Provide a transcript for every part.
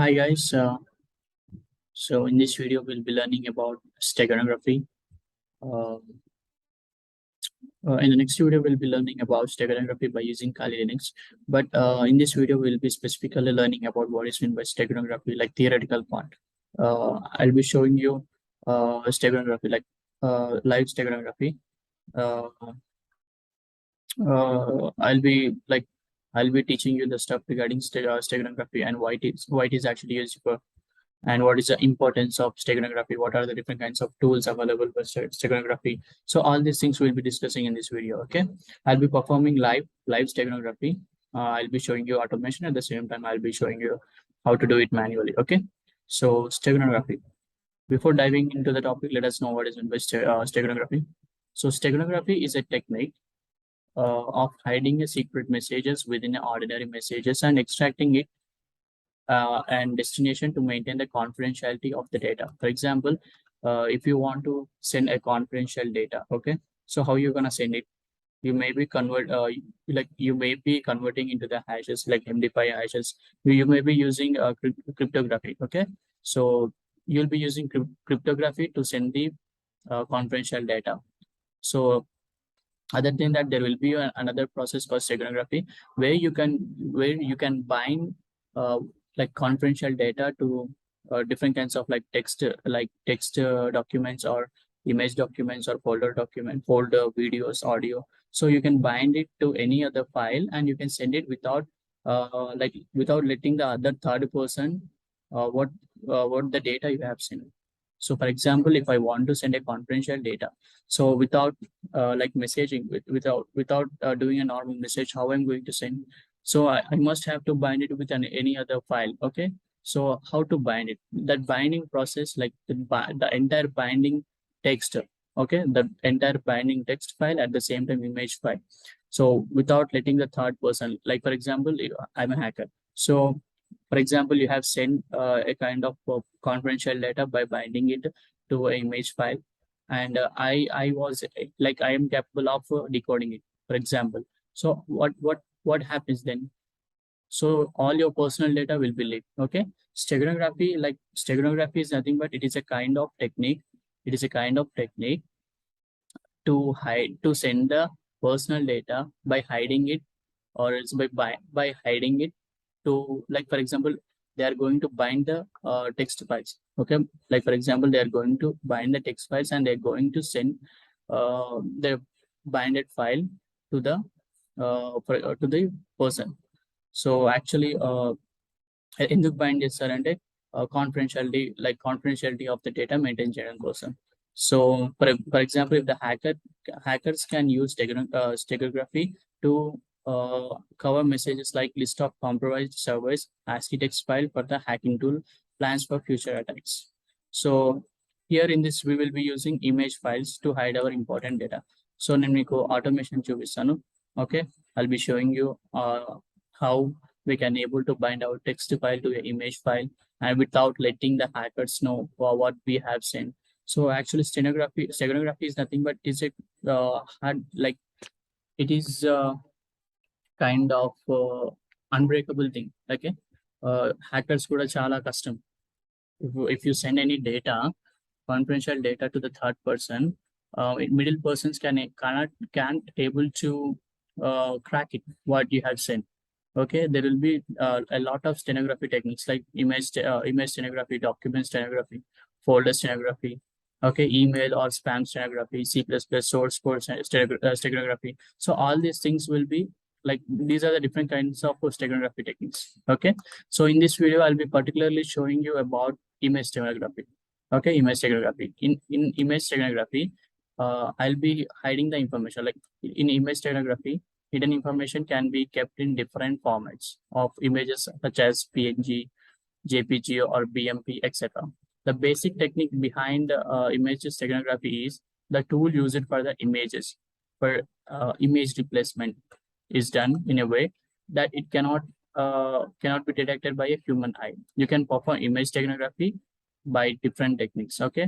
Hi guys, so in this video we'll be learning about steganography. Uh, in the next video we'll be learning about steganography by using Kali Linux. But in this video we'll be specifically learning about what is meant by steganography, like theoretical part. I'll be showing you steganography, like live steganography. Uh, I'll be teaching you the stuff regarding steganography and why it is actually used for and what is the importance of steganography, what are the different kinds of tools available for steganography. So all these things we'll be discussing in this video. Okay, I'll be performing live steganography. I'll be showing you automation at the same time. I'll be showing you how to do it manually. Okay, so steganography. Before diving into the topic, let us know what is meant by steganography. So steganography is a technique of hiding a secret messages within ordinary messages and extracting it and destination to maintain the confidentiality of the data. For example, if you want to send a confidential data, okay, so how you're gonna send it? You may be you may be converting into the hashes like MD5 hashes. You may be using cryptography, okay. So you'll be using cryptography to send the confidential data. So other than that, there will be another process called steganography where you can bind uh, like confidential data to different kinds of like text documents or image documents or folder videos, audio. So you can bind it to any other file and you can send it without letting the other third person what the data you have sent. So for example, if I want to send a confidential data, so without like messaging without doing a normal message, how I'm going to send? So I must have to bind it with any other file. Okay, so how to bind it? That binding process, like the entire binding text, okay, the entire binding text file at the same time image file. So without letting the third person, like for example, I'm a hacker. So for example, you have sent a kind of confidential data by binding it to an image file, and I was like I am capable of decoding it. For example, so what happens then? So all your personal data will be leaked. Okay, steganography is nothing but it is a kind of technique. It is a kind of technique to send the personal data by hiding it, or else by hiding it to, like for example, they are going to bind the text files. Okay, like for example, they are going to bind the text files and they're going to send the binded file to to the person. So actually ఎందుకు bind చేస్తారంటే confidentiality of the data maintained చేయడం కోసం. So for example, if the hackers can use steganography to cover messages like list of compromised servers, ASCII text file for the hacking tool, plans for future attacks. So here in this, we will be using image files to hide our important data. So నేను మీకు automation చూపిస్తాను. Okay, I'll be showing you how we can able to bind our text file to an image file and without letting the hackers know what we have sent. So actually steganography is nothing but is a it is kind of unbreakable thing. Okay, hackers kuda chala custom. If you send any data, confidential data to the third person, middle persons can't able to crack it what you have sent. Okay, there will be a lot of stenography techniques like image stenography, document stenography, folder stenography, okay, email or spam stenography, C++ source code steganography. So all these things will be like, these are the different kinds of steganography techniques. Okay, so in this video I'll be particularly showing you about image steganography. Okay, image steganography. In image steganography, I'll be hiding the information. Like in image steganography, hidden information can be kept in different formats of images such as PNG, JPG, or BMP, etc. The basic technique behind image steganography is the tool used for the images for image replacement is done in a way that it cannot be detected by a human eye. You can perform image steganography by different techniques. Okay,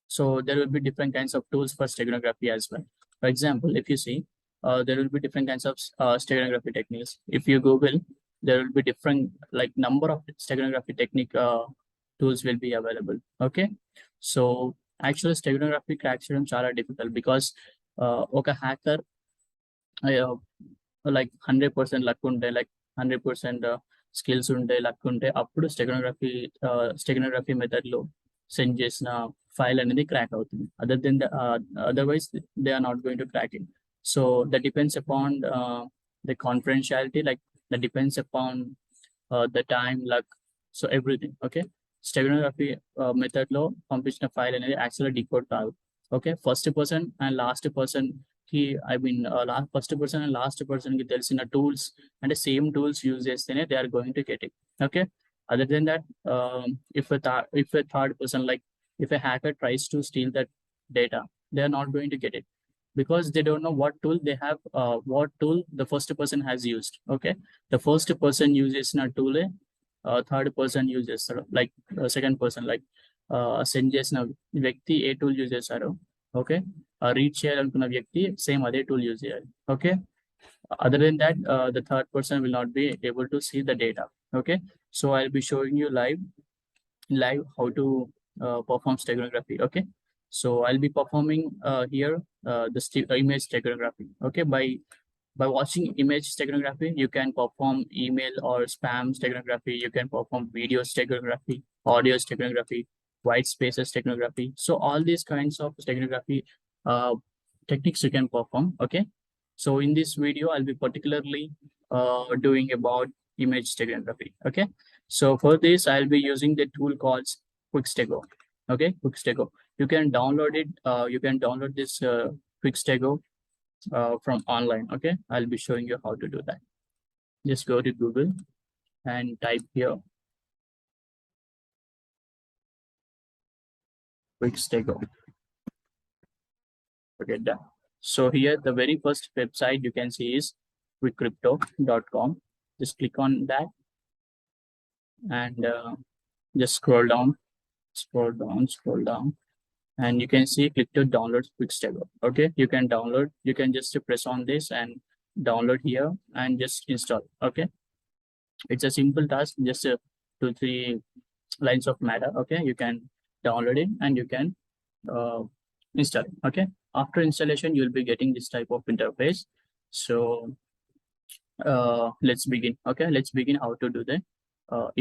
so there will be different kinds of tools for steganography as well. For example, if you see, there will be different kinds of steganography techniques. If you Google there will be different like number of steganography technique tools will be available. Okay, so actually steganography crack చేయడం చాలా difficult because ఒక hacker like 100% luck ఉంటే like 100% skills ఉంటే luck ఉంటే అప్పుడు steganography method లో send చేసిన file అనేది క్రాక్ అవుతుంది. Other than otherwise they are not going to crack it. So that depends upon the confidentiality, like that depends upon the time, luck, so everything. Okay, steganography method లో పంపించిన file అనేది యాక్చువల్గా decode కాదు. Okay, first person and last person కి first person and last person కి తెలిసిన tools అంటే same tools use చేస్తేనే they are going to get it. Okay, other than that if a third person, like if a hacker tries to steal that data, they are not going to get it because they don't know what tool they have, what tool the first person has used. Okay, the first person uses a tool, third person uses like second person, like send చేసిన వ్యక్తి ఏ tool use చేశారో, okay, read చేయాలనుకున్న వ్యక్తి same అదే tool use చేయాలి. Okay, other than that the third person will not be able to see the data. Okay, so I'll be showing you live how to perform steganography. Okay, so I'll be performing here the image steganography. Okay, by watching image steganography, you can perform email or spam steganography, you can perform video steganography, audio steganography, white spaces steganography. So all these kinds of steganography techniques you can perform. Okay, so in this video I'll be particularly doing about image steganography. Okay, so for this I'll be using the tool called QuickStego. Okay, QuickStego, you can download it, you can download this QuickStego from online. Okay, I'll be showing you how to do that. Just go to Google and type here QuickStego. Okay, done. So here the very first website you can see is quickcrypto.com. Just click on that and just scroll down, and you can see click to download QuickStego. Okay, you can download, you can just press on this and download here and just install. Okay, it's a simple task, just 2-3 lines of matter. Okay, you can download it and you can install it. Okay, after installation you'll be getting this type of interface. So let's begin. Okay, let's begin how to do the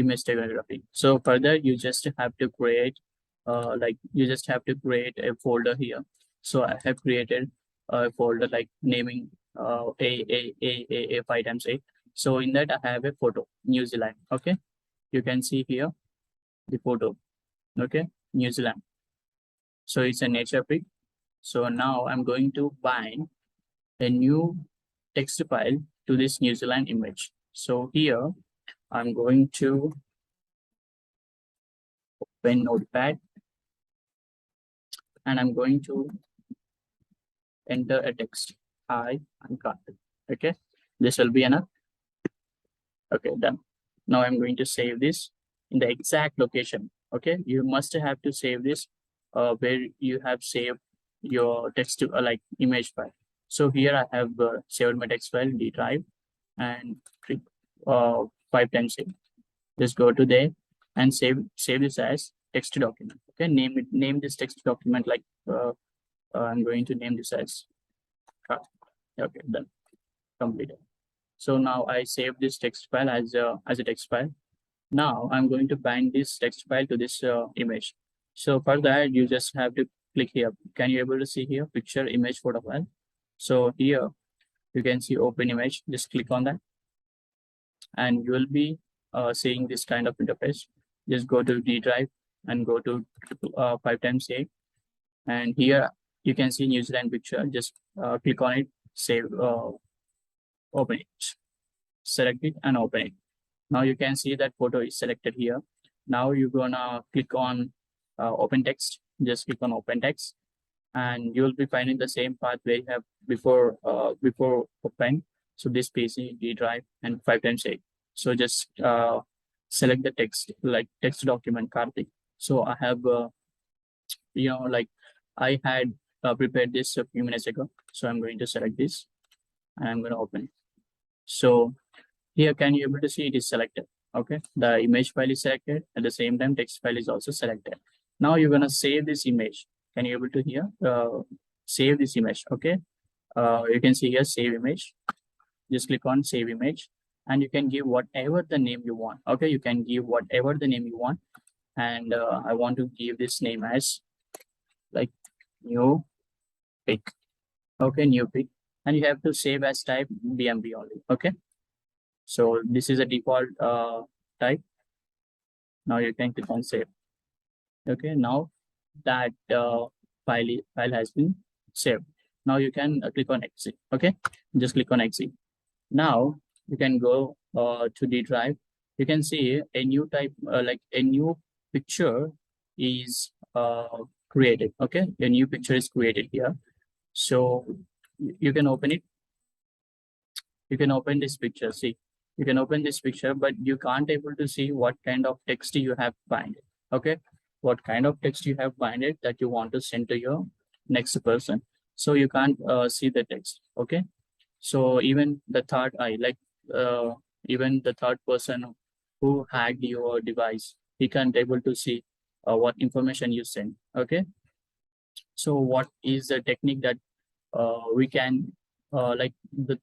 image steganography. So further you just have to create a folder here. So I have created a folder like naming a 5x8. So in that I have a photo, New Zealand. Okay, you can see here the photo. Okay, New Zealand, so it's a nature pic. So now I'm going to bind a new text file to this New Zealand image. So here I'm going to open Notepad and I'm going to enter a text. Hi, I'm Karthik. Okay, this will be enough. Okay, done. Now I'm going to save this in the exact location. Okay, you must have to save this where you have saved your text to like image file. So here I have saved my text file, D drive, and click 5x8. Just go to there and save this as text document. Okay, name this text document like I'm going to name this as okay, done, completed. So now I save this text file as a text file. Now I'm going to bind this text file to this image. So for that you just have to click here. Can you able to see here picture image photo file? So here you can see open image. Just click on that and you will be seeing this kind of interface. Just go to D drive and go to 5x8, and here you can see New Zealand picture. Just click on it, save, open it, select it and open it. Now you can see that photo is selected here. Now you're gonna click on open text. Just click on open text and you will be finding the same path where you have before open. So this PC, D drive and 5x8. So just select the text, like text document Karthik. So I have like I had prepared this a few minutes ago. So I'm going to select this and I'm going to open it. So Here, can you able to see it is selected? Okay, the image file is selected. At the same time, text file is also selected. Now you're gonna save this image. Can you able to hear? Save this image. Okay. You can see here save image. Just click on save image, and you can give whatever the name you want. Okay, you can give whatever the name you want, and I want to give this name as like new pic. Okay, new pic, and you have to save as type BMP only. Okay, so this is a default type. Now you can click on save. Okay, now that file has been saved. Now you can click on exit. Okay, just click on exit. Now you can go to the drive. You can see a new type, like a new picture is created. Okay, a new picture is created here. So you can open it. You can open this picture. See, you can open this picture, but you can't able to see what kind of text you have binded. Okay, what kind of text you have binded that you want to send to your next person. So you can't see the text. Okay, so even the third eye, like uh, even the third person who hacked your device, he can't able to see what information you send. Okay, so what is the technique that we can like the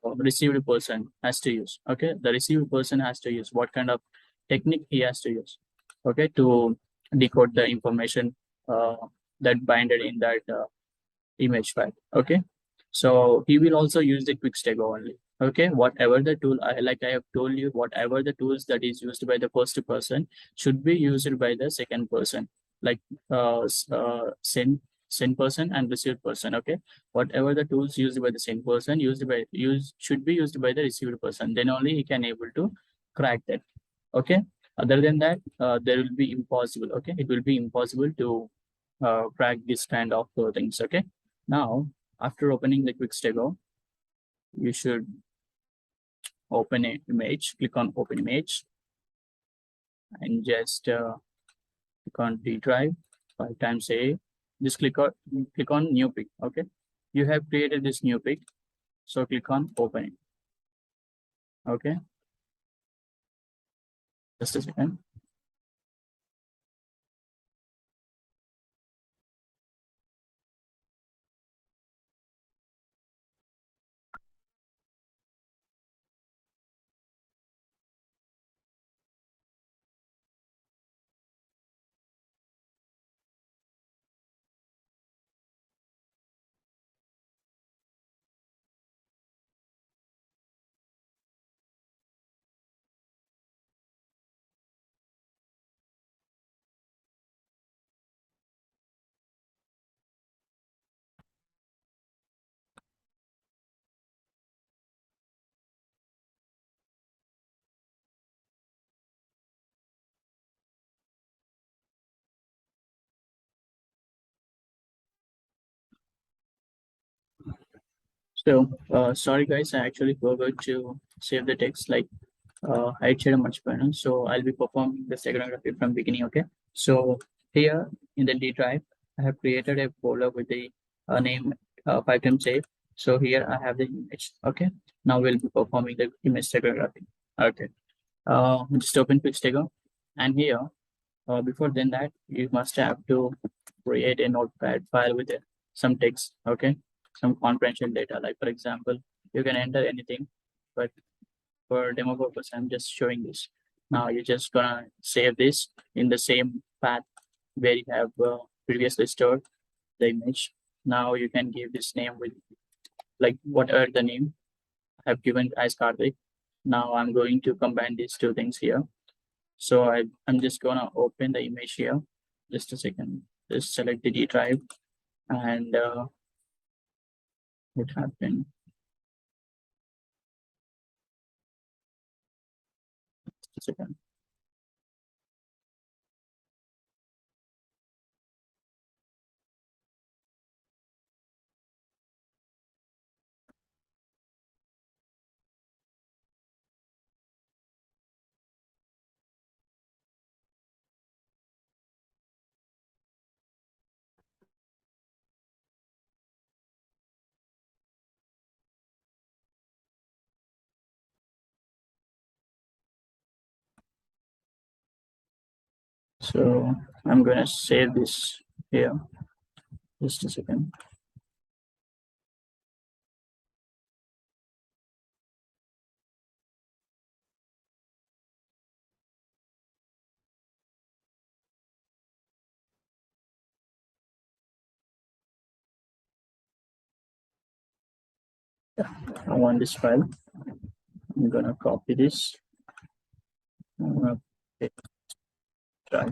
received person has to use? Okay, the received person has to use what kind of technique he has to use? Okay, to decode the information uh, that binded in that image file. Okay, so he will also use the quick stego only. Okay, whatever the tool, like I have told you, whatever the tools that is used by the first person should be used by the second person, like send person and received person. Okay, whatever the tools used by the send person should be used by the received person, then only he can able to crack that. Okay, other than that, there will be impossible. Okay, it will be impossible to crack this kind of things. Okay, now after opening the quick stego, you should open an image. Click on open image and just click on D drive 5 times A. Just click on new pic. Okay, you have created this new pic, so click on open it. Okay, just a second. So sorry guys, I actually forgot to save the text. Like I shared much better. So I'll be performing the steganography from beginning. Okay. So here in the D drive, I have created a folder with the name 5 times 8. So here I have the image. Okay. Now we'll be performing the image steganography. Okay. Just open Quick Stego, and here before then that you must have to create a notepad file with some text. Okay. Some confidential data. Like for example, you can enter anything, but for demo purpose, I'm just showing this. Now you're just gonna save this in the same path where you have previously stored the image. Now you can give this name with like whatever the name I have given as Karthik. Now I'm going to combine these two things here. So I'm just gonna open the image here. Just a second. Just select the D drive and what happened? Just a second. So I'm gonna save this here. Just a second. I want this file. I'm gonna copy this. I'm gonna hit try.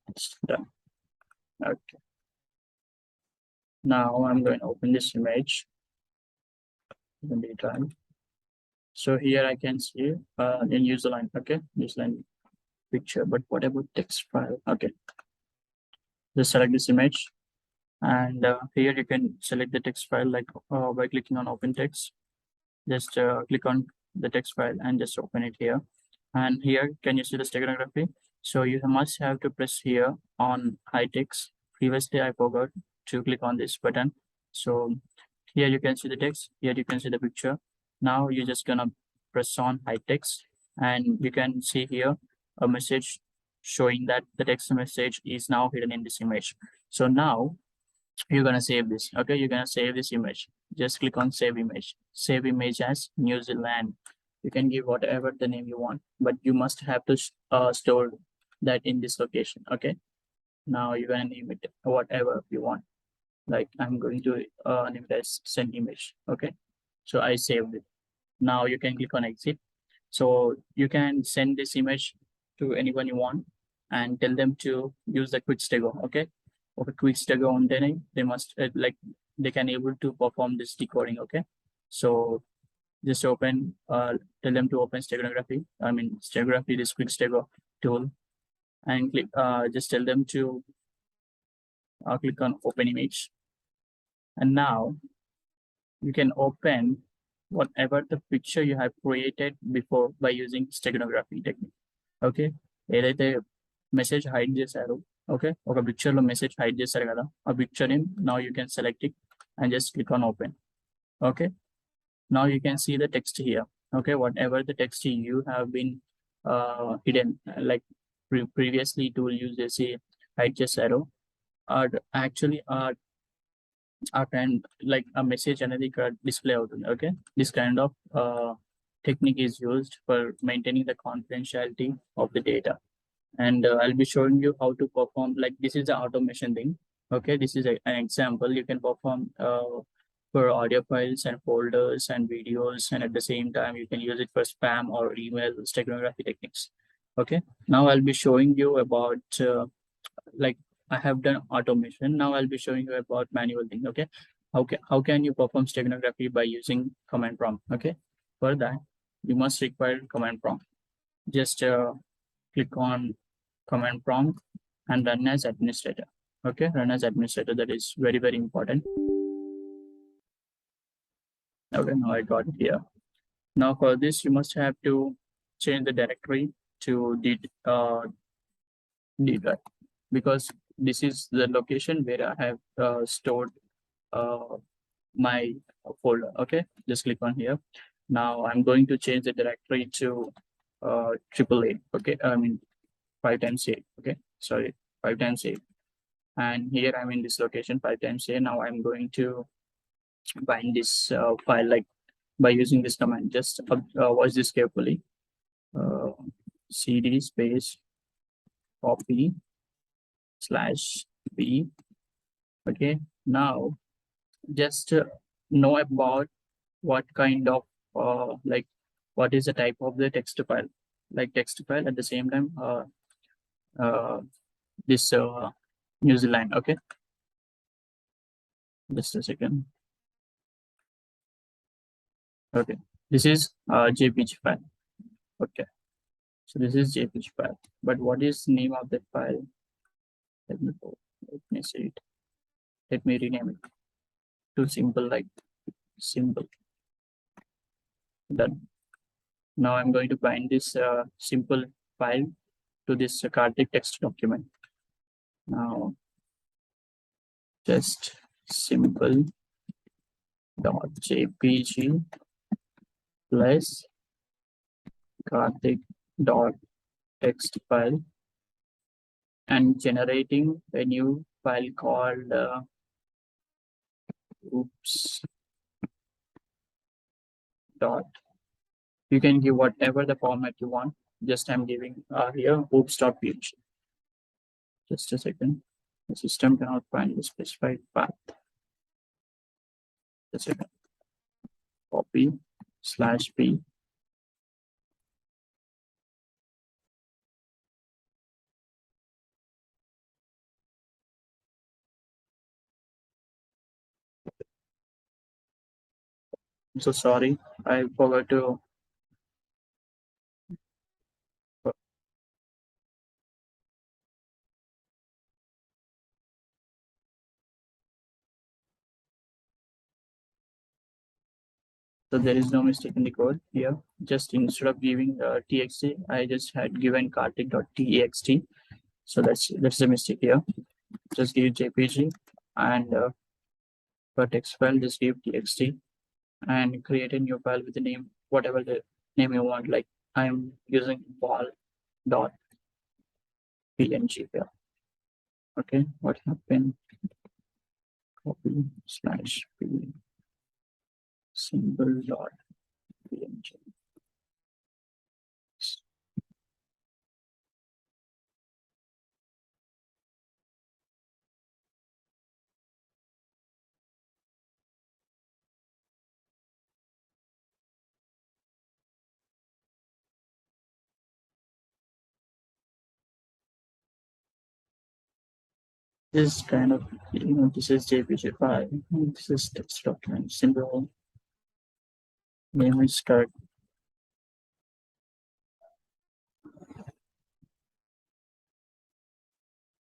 It's done. Okay. Now I'm going to open this image. Then we try. So here I can see in user line. Okay, this line picture. But what about text file? Okay, just select this image, and here you can select the text file like by clicking on open text. Just click on the text file and just open it here. And here, can you see the steganography? So you must have to press here on high text. Previously, I forgot to click on this button. So here you can see the text. Here you can see the picture. Now you're just gonna press on high text, and you can see here a message showing that the text message is now hidden in this image. So now you're gonna save this. Okay, you're gonna save this image. Just click on save image. Save image as New Zealand. You can give whatever the name you want, but you must have to store that in this location. Okay, now you're gonna name it whatever you want. Like I'm going to name it as send image. Okay, so I saved it. Now you can click on exit. So you can send this image to anyone you want and tell them to use the quick stego. Okay, or a quick stego on they must like they can able to perform this decoding. Okay, so just open tell them to open steganography. I mean steganography, this quick stego tool, and click just tell them to click on open image. And now you can open whatever the picture you have created before by using steganography technique. Okay, ఏదైతే message hide చేశారు okay ఒక picture లో message hide చేశారు కదా ఆ picture ని now you can select it and just click on open. Okay, now you can see the text here. Okay, whatever the text you have been hidden like previously tool use చేసి hide చేశారు are actually kind like a message అనేది ఇక్కడ display అవుతుంది. Okay, this kind of technique is used for maintaining the confidentiality of the data. And I'll be showing you how to perform, like this is the automation thing. Okay, this is an example you can perform for audio files and folders and videos, and at the same time you can use it for spam or email steganography techniques. Okay, now I'll be showing you about like I have done automation. Now I'll be showing you about manual thing. Okay, how can you perform steganography by using command prompt? Okay, for that you must require command prompt. Just click on command prompt and run as administrator. Okay, run as administrator. That is very, very important. Okay, now I got it here. Now for this, you must have to change the directory to D drive, because this is the location where I have stored my folder. Okay, just click on here. Now I'm going to change the directory to AAA. Okay, I mean 5 times 8. Okay, sorry, 5 times 8. And here I'm in this location 5 times 8. Now I'm going to bind this file like by using this command. Just watch this carefully. CD space copy /b. Okay, now just know about what kind of like what is the type of the text file, like text file at the same time this New Zealand. Okay, just a second. Okay, this is JPG file. Okay, so this is JPG file, but what is name of that file? Let me see it. Let me rename it to simple, like simple. Done. Now I'm going to bind this simple file to this Karthik text document. Now just simple .jpg plus Karthik dot text file and generating a new file called oops dot. You can give whatever the format you want. Just I'm giving here oops.php. Just a second. The system cannot find the specified path. Just a second. Copy /p. I'm so sorry. I forgot to. So there is no mistake in the code here. Just instead of giving txt, I just had given karthik.txt. So that's the mistake here. Just give jpg and for text file, just give txt and create a new file with the name, whatever the name you want. Like I'm using ball.png here. Okay, what happened? Copy /p symbol.png. This kind of, this is JPG file. This is text document symbol. Name is correct.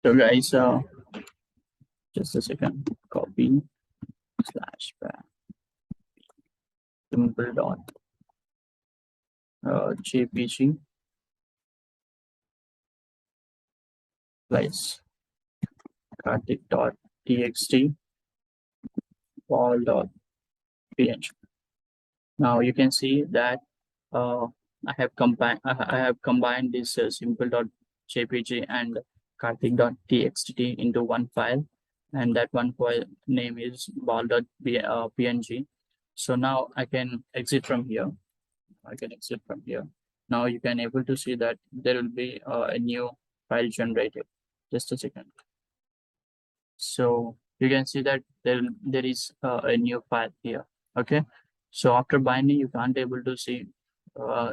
So guys, just a second. Copy /back symbol dot JPG place karthik.txt ball.png. Now you can see that I have combined this simple.jpg and karthik.txt into one file, and that one file name is ball.png. So now I can exit from here. Now you can able to see that there will be a new file generated. Just a second. So you can see that there is a new file here. Okay. So after binding, you can't able to see,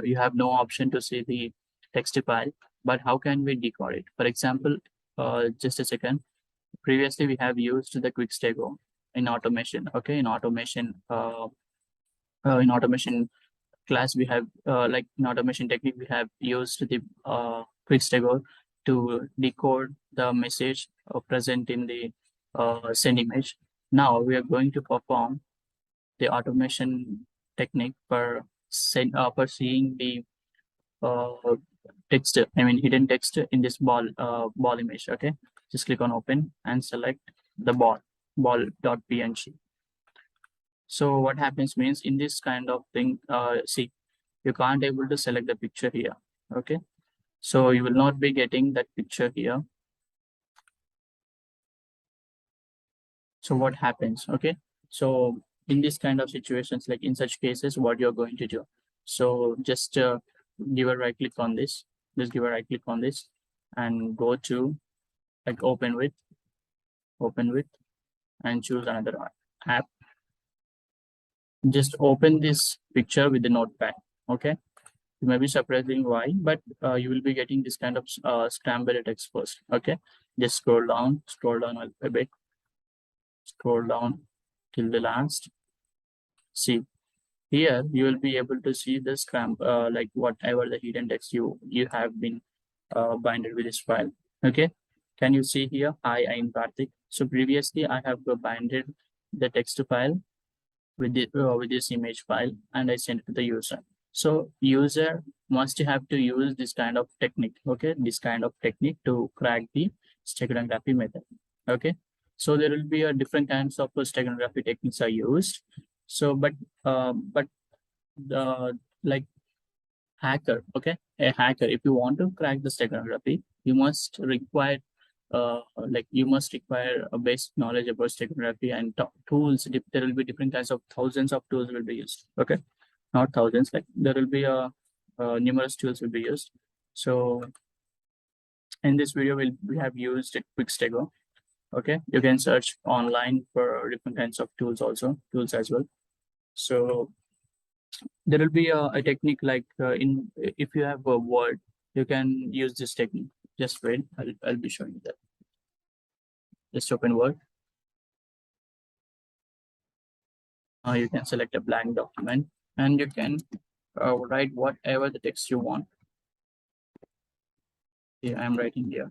you have no option to see the text file, but how can we decode it? For example, just a second. Previously, we have used the quick stego in automation. Okay. In automation class, we have like in automation technique, we have used the quick stego to decode the message present in the send image. Now we are going to perform the automation technique for seeing the text, I mean hidden text in this ball image. Okay, just click on open and select the ball.png. So what happens means in this kind of thing, see, you can't able to select the picture here. Okay, so you will not be getting that picture here. So what happens? Okay, so in this kind of situations, like in such cases, what you're going to do? So just give a right click on this. Just give a right click on this and go to like open with, and choose another app. Just open this picture with the notepad. Okay, you may be surprising why, but you will be getting this kind of scrambled text first. Okay, just scroll down a bit, scroll down till the last. See, here you will be able to see the like whatever the hidden text you have been binded with this file. Okay, can you see here? I am Karthik. So previously I have binded the text file with this image file, and I sent it to the user. So user must have to use this kind of technique. Okay, this kind of technique to crack the steganography method. Okay, so there will be a different kinds of steganography techniques are used. So but the like hacker. Okay, a hacker. If you want to crack the steganography, you must require you must require a basic knowledge about steganography and tools. There will be different kinds of thousands of tools will be used. Okay, not thousands. Like there will be numerous tools will be used. So in this video, we have used quick stego. Okay, you can search online for different kinds of tools also, tools as well. So there will be a technique like if you have a word, you can use this technique. Just wait, I'll be showing you that. Just open Word. You can select a blank document and you can write whatever the text you want. Yeah, I'm writing here.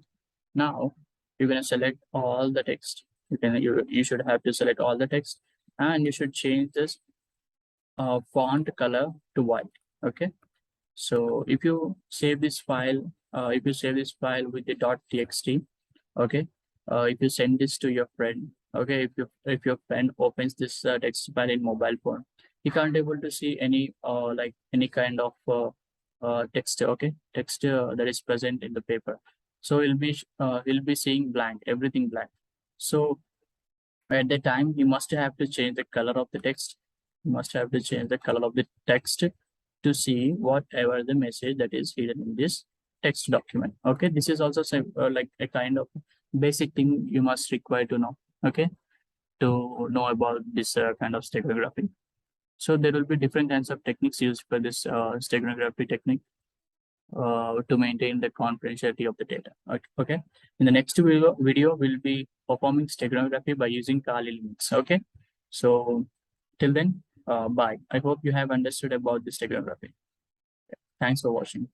Now you're gonna select all the text. You should have to select all the text, and you should change this font color to white. Okay. So if you save this file, with the .txt, okay, if you send this to your friend, okay, if your friend opens this text file in mobile phone, he can't able to see any kind of text, okay, text that is present in the paper. So he'll be seeing blank, everything blank. So at the time, you must have to change the color of the text. You must have to change the color of the text to see whatever the message that is hidden in this text document. Okay, this is also like a kind of basic thing you must require to know. Okay, to know about this kind of steganography. So there will be different kinds of techniques used for this steganography technique to maintain the confidentiality of the data. Okay. In the next video we'll be performing steganography by using Kali links. Okay. So till then, bye. I hope you have understood about the steganography. Thanks for watching.